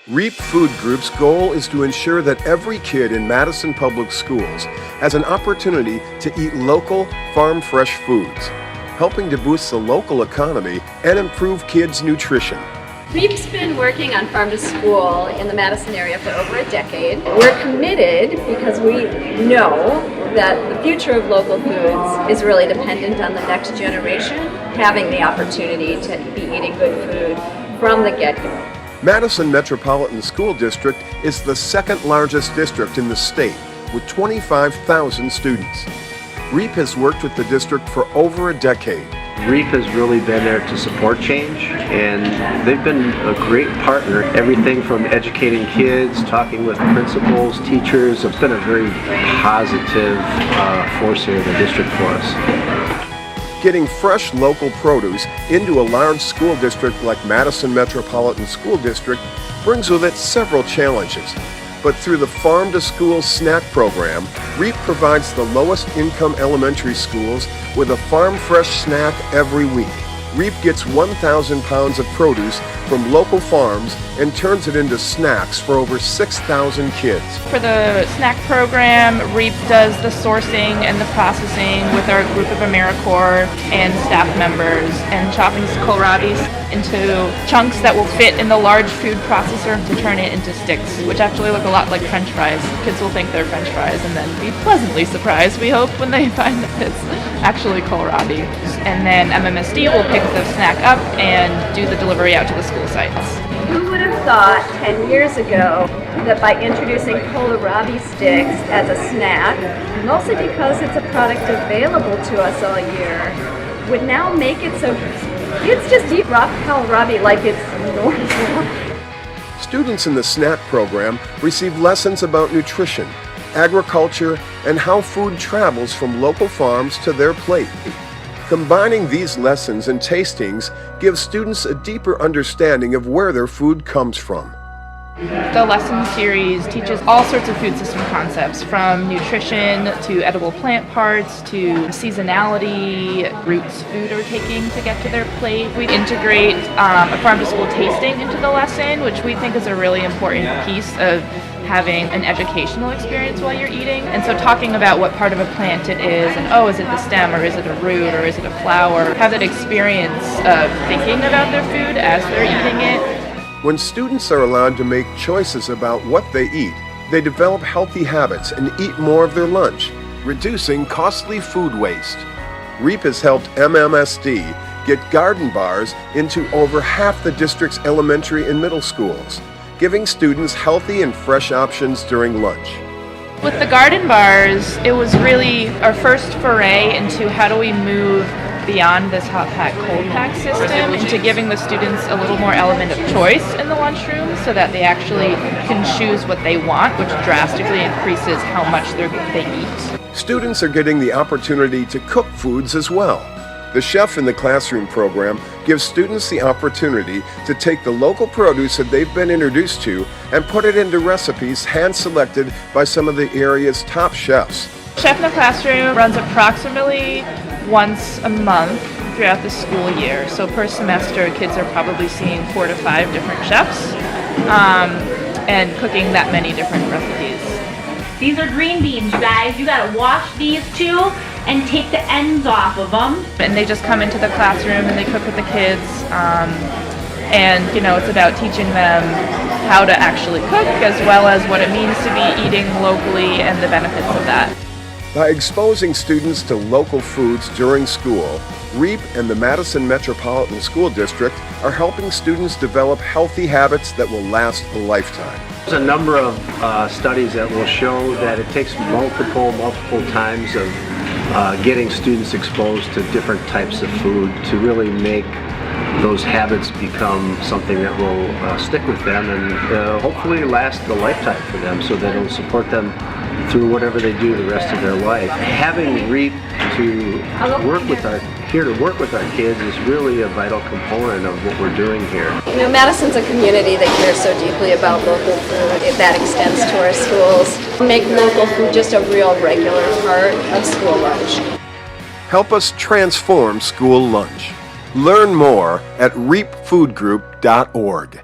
REAP Food Group's goal is to ensure that every kid in Madison Public Schools has an opportunity to eat local, farm-fresh foods, helping to boost the local economy and improve kids' nutrition. REAP's been working on farm to school in the Madison area for over a decade. We're committed because we know that the future of local foods is really dependent on the next generation having the opportunity to be eating good food from the get-go. Madison Metropolitan School District is the second largest district in the state with 25,000 students. REAP has worked with the district for over a decade. REAP has really been there to support change, and they've been a great partner. Everything from educating kids, talking with principals, teachers. It's been a very positive force here in the district for us. Getting fresh local produce into a large school district like Madison Metropolitan School District brings with it several challenges. But through the Farm to School Snack Program, REAP provides the lowest income elementary schools with a farm fresh snack every week. REAP gets 1,000 pounds of produce from local farms and turns it into snacks for over 6,000 kids. For the snack program, REAP does the sourcing and the processing with our group of AmeriCorps and staff members, and chopping kohlrabi into chunks that will fit in the large food processor to turn it into sticks, which actually look a lot like French fries. Kids will think they're French fries and then be pleasantly surprised, we hope, when they find that it's actually kohlrabi. And then MMSD will pick the snack up and do the delivery out to the school sites. Who would have thought 10 years ago that by introducing kohlrabi sticks as a snack, mostly because it's a product available to us all year, would now make it so kids just eat raw kohlrabi like it's normal. Students in the snack program receive lessons about nutrition, agriculture, and how food travels from local farms to their plate. Combining these lessons and tastings gives students a deeper understanding of where their food comes from. The lesson series teaches all sorts of food system concepts, from nutrition to edible plant parts to seasonality, routes food are taking to get to their plate. We integrate a farm to school tasting into the lesson, which we think is a really important piece of having an educational experience while you're eating. And so talking about what part of a plant it is, and is it the stem, or is it a root, or is it a flower, have that experience of thinking about their food as they're eating it. When students are allowed to make choices about what they eat, they develop healthy habits and eat more of their lunch, reducing costly food waste. REAP has helped MMSD get garden bars into over half the district's elementary and middle schools, giving students healthy and fresh options during lunch. With the garden bars, it was really our first foray into how do we move beyond this hot pack, cold pack system into giving the students a little more element of choice in the lunchroom so that they actually can choose what they want, which drastically increases how much they eat. Students are getting the opportunity to cook foods as well. The Chef in the Classroom program gives students the opportunity to take the local produce that they've been introduced to and put it into recipes hand-selected by some of the area's top chefs. Chef in the Classroom runs approximately once a month throughout the school year. So per semester, kids are probably seeing 4 to 5 different chefs and cooking that many different recipes. These are green beans, you guys. You gotta wash these too and take the ends off of them. And they just come into the classroom and they cook with the kids. And it's about teaching them how to actually cook, as well as what it means to be eating locally and the benefits of that. By exposing students to local foods during school, REAP and the Madison Metropolitan School District are helping students develop healthy habits that will last a lifetime. There's a number of studies that will show that it takes multiple times of getting students exposed to different types of food to really make those habits become something that will stick with them and hopefully last a lifetime for them, so that it'll support them through whatever they do the rest of their life. Having REAP to work with our kids is really a vital component of what we're doing here. Madison's a community that cares so deeply about local food. That extends to our schools. Make local food just a real regular part of school lunch. Help us transform school lunch. Learn more at reapfoodgroup.org.